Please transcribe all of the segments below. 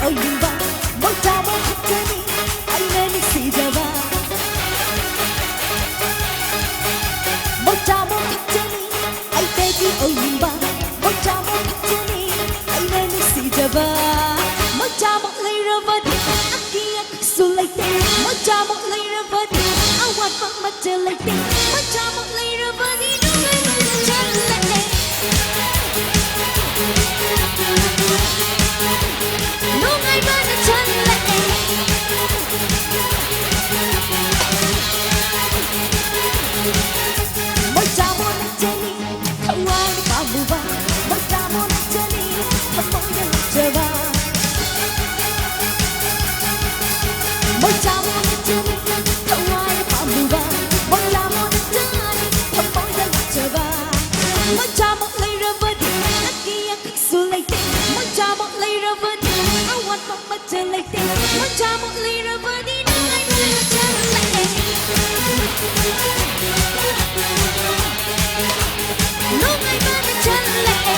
oyunba Montamo hatteni ayneni sijaba Montamo hatteni aitegi oyunba Montamo hatteni ayneni sijaba Montamo leiravadi akiya sulite Montamo leiravadi awat mamatelaite Montamo leiravadi nungai chalate Nungai mana chalate Montamo hatteni kawani pamuba Montamo hatteni kamoya java Montamo hatteni kawani pamuba Montamo hatteni kamoya java Montamo leiravadi akiya sulite Montamo leiravadi awat mamatelaite Montamo leiravadi nungai mana chalate Nungai mana chalate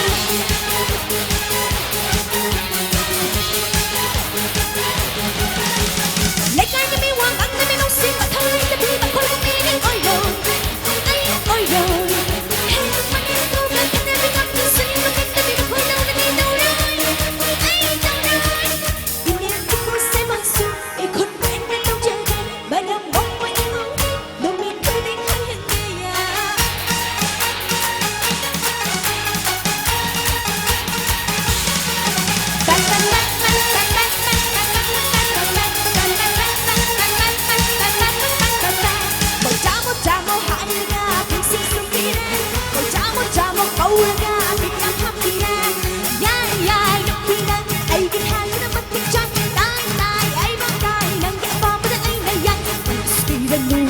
Lekai na mi wang ang na mi nong sin matay na bi ba ko lang meaning oyo oyo Hey mani to ba ka na bi ka to sin mo ka na bi ba ko na mi no ay don't know Ini aku say masu e kon pen na lo jen ba na mo mo imo no mi ka ding hay ya Montamo hariga kisih sempira Montamo kaulaga tidak hapira Ya nukina ay githay na matikchan Tay ay bagay nang gapapa na ay nayan Kaliskilanu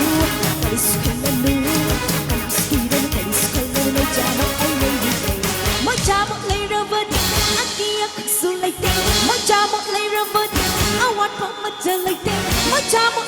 Montamo ay naibigay Montamo leiravadi akiyak sulite Montamo leiravadi awat pamajalaite Montamo